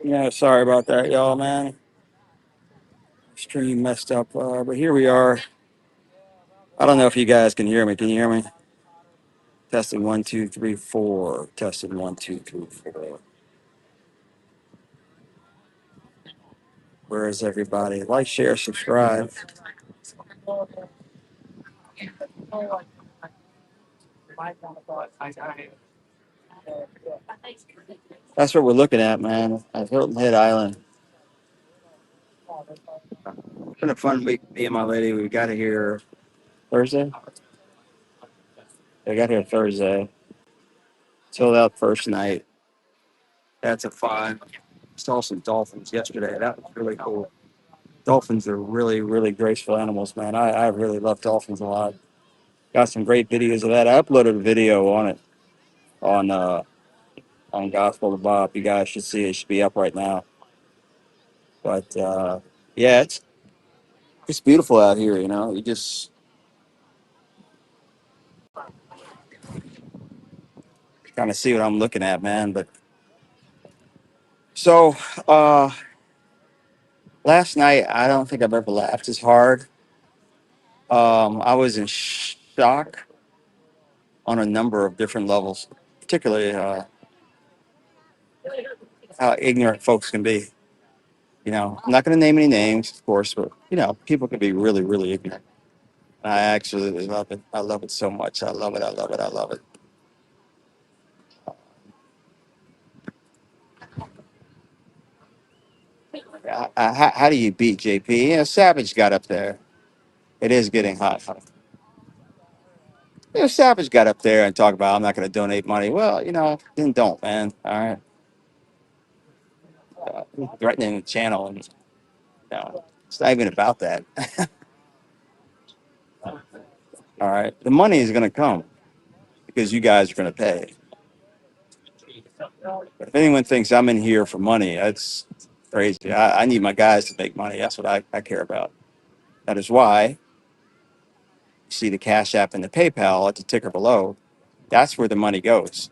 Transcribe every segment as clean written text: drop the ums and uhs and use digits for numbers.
Yeah, sorry about that, y'all, man. Stream messed up, but here we are. I don't know if you guys can hear me. Can you hear me? Testing 1 2 3 4. Testing 1 2 3 4. Where is everybody? Like, share, subscribe. That's what we're looking at, man. At Hilton Head Island. It's been a fun week. Me and my lady. We got here Thursday. We got here Thursday. Chilled out first night. That's a fun. Saw some dolphins yesterday. That was really cool. Dolphins are really, really graceful animals, man. I really love dolphins a lot. Got some great videos of that. I uploaded a video on it on Gospel of Bob. You guys should see it. It should be up right now. But yeah, it's beautiful out here. You know, you just kind of see what I'm looking at, man. But so uh, last night, I don't think I've ever laughed as hard. I was in shock on a number of different levels, particularly how ignorant folks can be. You know, I'm not going to name any names, of course, but you know, people can be really, really ignorant. I absolutely love it. I love it so much. I love it. I love it. I love it. How do you beat JP? You know, Savage got up there. It is getting hot. You know, Savage got up there and talked about I'm not going to donate money. Well, you know, then don't, man. All right, threatening the channel, and you know, it's not even about that. All right, the money is going to come because you guys are going to pay. But if anyone thinks I'm in here for money, that's crazy. I need my guys to make money. That's what I care about. That is why you see the Cash App and the PayPal at the ticker below. That's where the money goes.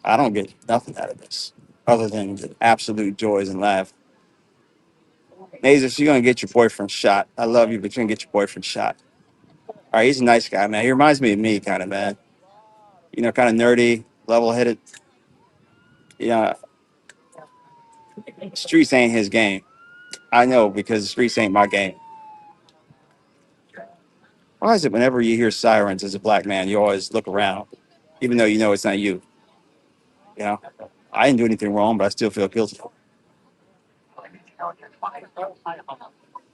I don't get nothing out of this other than the absolute joys and laugh. Nazis, you're gonna get your boyfriend shot. I love you, but you're gonna get your boyfriend shot. All right, he's a nice guy, man. He reminds me of me, kind of man. You know, kind of nerdy, level-headed. Yeah, streets ain't his game. I know because the streets ain't my game. Why is it whenever you hear sirens as a black man, you always look around, even though you know it's not you? You know, I didn't do anything wrong, but I still feel guilty.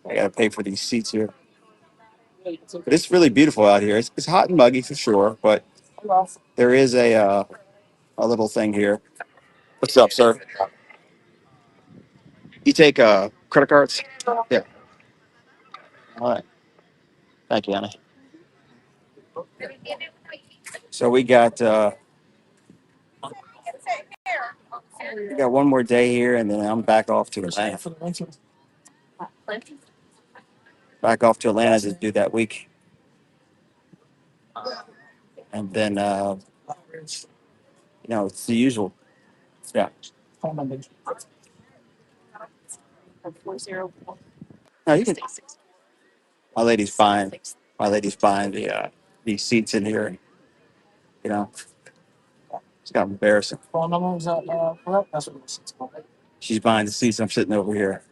I gotta pay for these seats here. But it's really beautiful out here. It's hot and muggy for sure, but there is a little thing here. What's up, sir? You take credit cards? Yeah. All right. Thank you, Anna. So we got one more day here, and then I'm back off to Atlanta. Back off to Atlanta to do that week, and then you know it's the usual. Yeah. No, you can. My lady's fine. My lady's buying these seats in here. You know, it's kind of embarrassing. She's buying the seats. I'm sitting over here.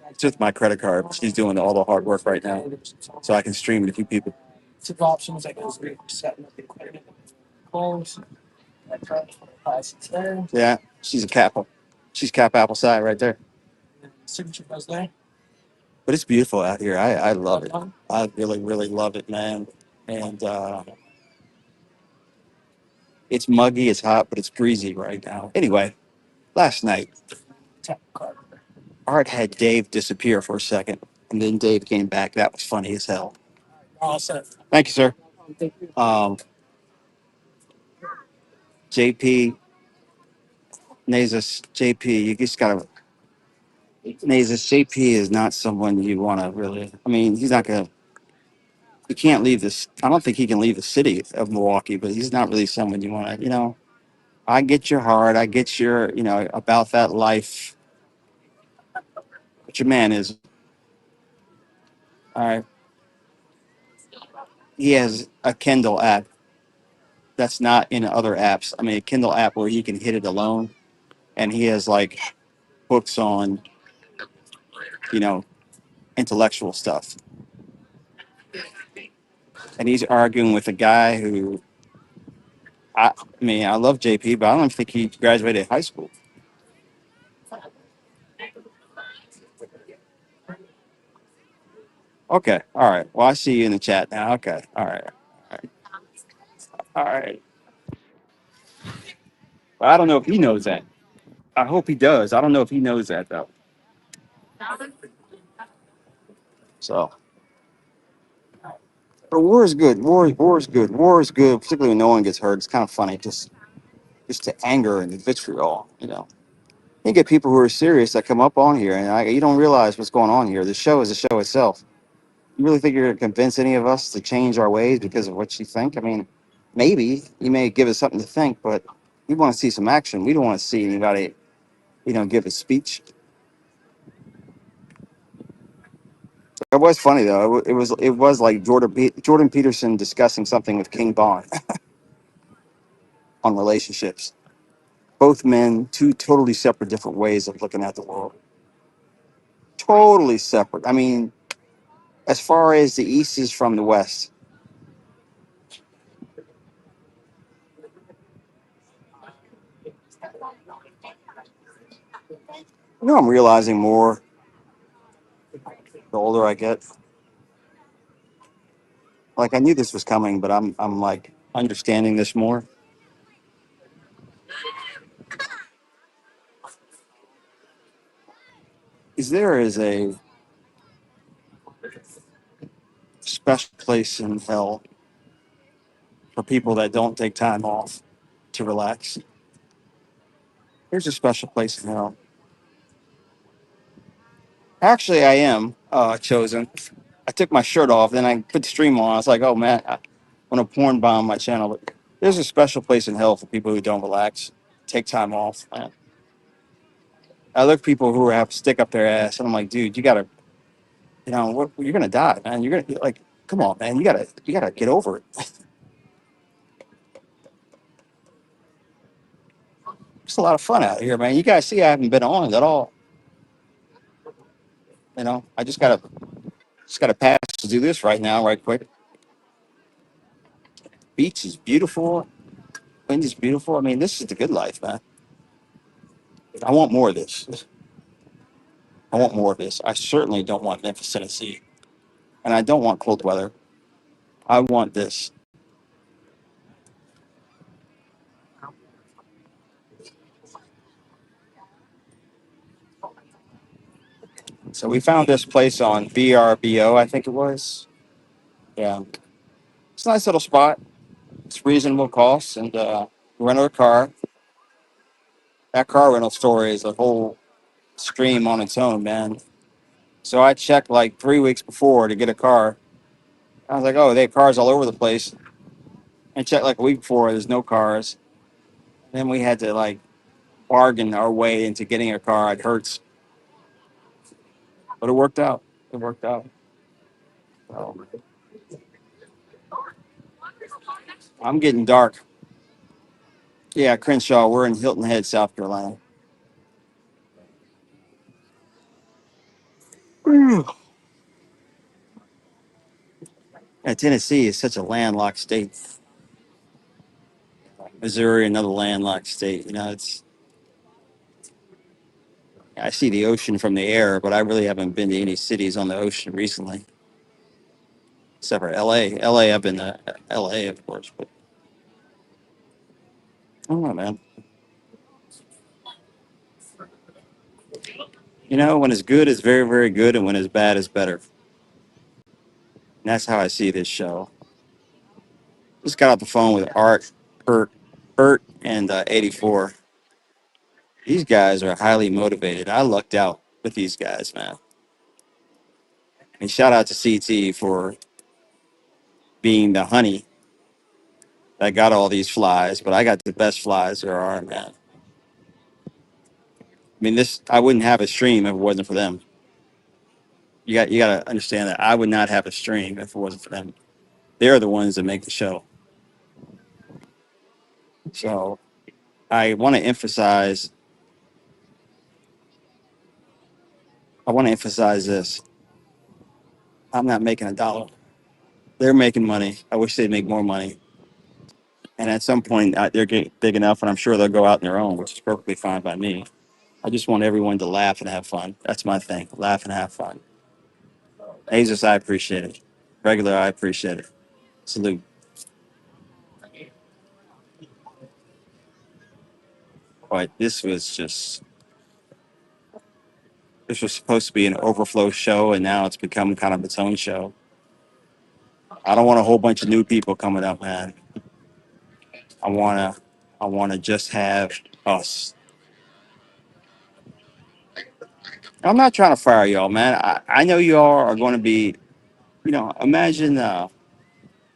It's with my credit card. She's doing all the hard work right now, so I can stream to a few people. Yeah, she's a cap. She's Cap Apple side right there. But it's beautiful out here. I love it. I really, really love it, man. And it's muggy, it's hot, but it's breezy right now. Anyway, last night, Art had Dave disappear for a second, and then Dave came back. That was funny as hell. Thank you, sir. Um, JP, Nazis, JP, you just gotta. Nazis, JP is not someone you want to really. I mean, he's not gonna. He can't leave this. I don't think he can leave the city of Milwaukee, but he's not really someone you want to. You know, I get your heart. I get your, about that life. But your man is, all right. He has a Kindle app that's not in other apps. I mean, a Kindle app where you can hit it alone. And he has like books on, you know, intellectual stuff. And he's arguing with a guy who, I mean, I love JP, but I don't think he graduated high school. Okay. All right. Well, I see you in the chat now. Okay. All right. All right. All right. Well, I don't know if he knows that. I hope he does. I don't know if he knows that though. So, but war is good. War is good. War is good, particularly when no one gets hurt. It's kind of funny, just the anger and the vitriol. You get people who are serious that come up on here, and you don't realize what's going on here. The show is the show itself. You really think you're going to convince any of us to change our ways because of what you think? I mean, maybe you may give us something to think, but we want to see some action. We don't want to see anybody, give a speech. It was funny though. It was like Jordan Peterson discussing something with King Bond on relationships. Both men, two totally separate, different ways of looking at the world. Totally separate. I mean, as far as the East is from the West. I'm realizing more the older I get. Like I knew this was coming, but I'm like understanding this more. Is there is a special place in hell for people that don't take time off to relax? There's a special place in hell. Actually, I am chosen. I took my shirt off, then I put the stream on. I was like, oh man, I want to porn bomb my channel. But there's a special place in hell for people who don't relax, take time off. Man. I look at people who have stick up their ass, and I'm like, dude, you gotta, you're gonna die, man. You're gonna like, come on, man. You gotta get over it. It's a lot of fun out here, man. You guys see, I haven't been on it at all. I just gotta pass to do this right now, right quick. Beach is beautiful. Wind is beautiful. I mean, this is the good life, man. I want more of this. I want more of this. I certainly don't want Memphis, Tennessee, and I don't want cold weather. I want this. So we found this place on VRBO, I think it was. Yeah, it's a nice little spot. It's reasonable cost, and rent a car. That car rental story is a whole stream on its own, man. So I checked like 3 weeks before to get a car. I was like, oh, they have cars all over the place. And checked like a week before, there's no cars. Then we had to like bargain our way into getting a car at Hertz, but it worked out. It worked out. So, I'm getting dark. Yeah, Crenshaw. We're in Hilton Head, South Carolina. Yeah, Tennessee is such a landlocked state. Missouri, another landlocked state. I see the ocean from the air, but I really haven't been to any cities on the ocean recently, except for LA. LA, I've been to LA, of course, but I don't know, man. When it's good, it's very, very good, and when it's bad, it's better. And that's how I see this show. Just got off the phone with Art, Bert, and 84. These guys are highly motivated. I lucked out with these guys, man. And shout out to CT for being the honey that got all these flies, but I got the best flies there are, man. I mean, this I wouldn't have a stream if it wasn't for them. You got to understand that I would not have a stream if it wasn't for them. They're the ones that make the show. So I want to emphasize. I want to emphasize this. I'm not making a dollar. They're making money. I wish they'd make more money. And at some point, they're getting big enough, and I'm sure they'll go out on their own, which is perfectly fine by me. I just want everyone to laugh and have fun. That's my thing. Laugh and have fun. Jesus, I appreciate it. Regular, I appreciate it. Salute. But this was supposed to be an overflow show, and now it's become kind of its own show. I don't want a whole bunch of new people coming up, man. I wanna I wanna just have us. I'm not trying to fire y'all, man. I know y'all are going to be, imagine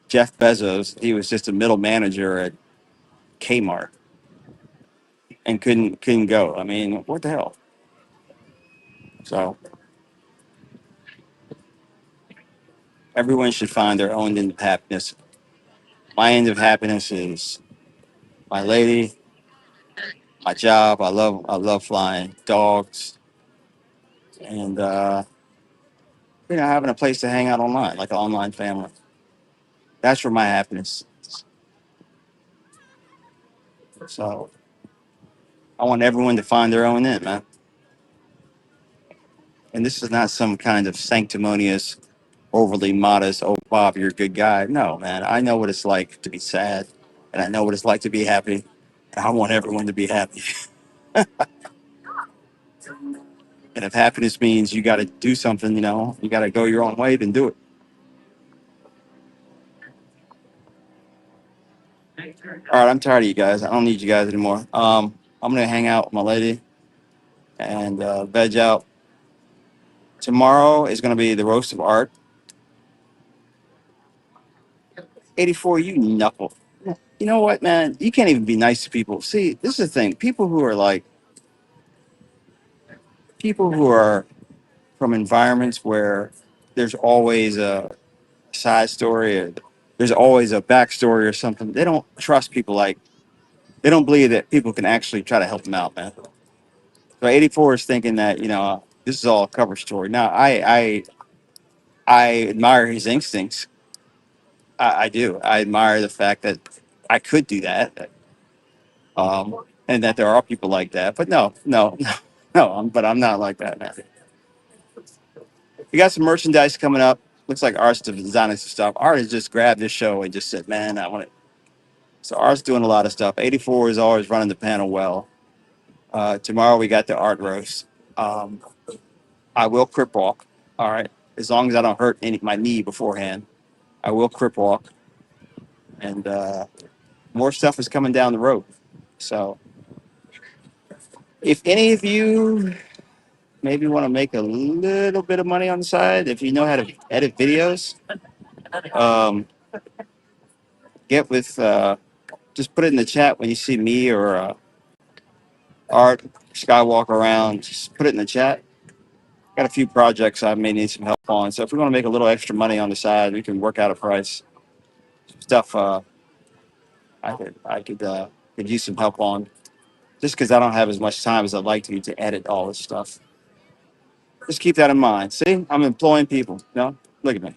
Jeff Bezos. He was just a middle manager at Kmart and couldn't go. I mean, what the hell? So everyone should find their own end of happiness. My end of happiness is my lady, my job. I love flying dogs, and having a place to hang out online, like an online family. That's where my happiness. So I want everyone to find their own end, man. And this is not some kind of sanctimonious, overly modest, oh, Bob, you're a good guy. No, man. I know what it's like to be sad, and I know what it's like to be happy. And I want everyone to be happy. And if happiness means you got to do something, you got to go your own way, then do it. All right, I'm tired of you guys. I don't need you guys anymore. I'm going to hang out with my lady and veg out. Tomorrow is going to be the roast of art. 84, you knuckle. You know what, man? You can't even be nice to people. See, this is the thing. People who are from environments where there's always a side story, or there's always a backstory or something. They don't trust people they don't believe that people can actually try to help them out, man. So 84 is thinking that this is all a cover story. Now I admire his instincts. I do. I admire the fact that I could do that, and that there are people like that. But no, no, no, no. But I'm not like that, man. We got some merchandise coming up. Looks like Art's designing some stuff. Art has just grabbed this show and just said, "Man, I want it." So Art's doing a lot of stuff. 84 is always running the panel well. Tomorrow we got the art roast. Um, I will crip walk. All right, as long as I don't hurt my knee beforehand, I will crip walk. And more stuff is coming down the road. So if any of you maybe want to make a little bit of money on the side, if you know how to edit videos, um, get with. Just put it in the chat when you see me or Art Skywalk around. Just put it in the chat. Got a few projects I may need some help on. So if we want to make a little extra money on the side, we can work out a price. Stuff I could use some help on. Just because I don't have as much time as I'd like to edit all this stuff. Just keep that in mind. See, I'm employing people. Look at me.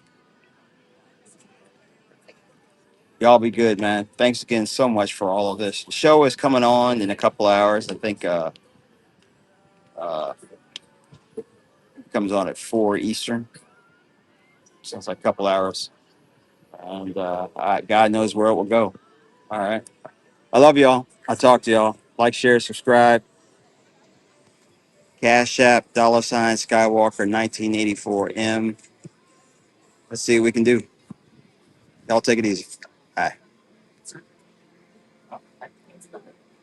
Y'all be good, man. Thanks again so much for all of this. The show is coming on in a couple hours. I think uh, it comes on at 4 Eastern. So it's like a couple hours. And God knows where it will go. All right. I love y'all. I'll talk to y'all. Like, share, subscribe. Cash App, $ Skywalker 1984M. Let's see what we can do. Y'all take it easy.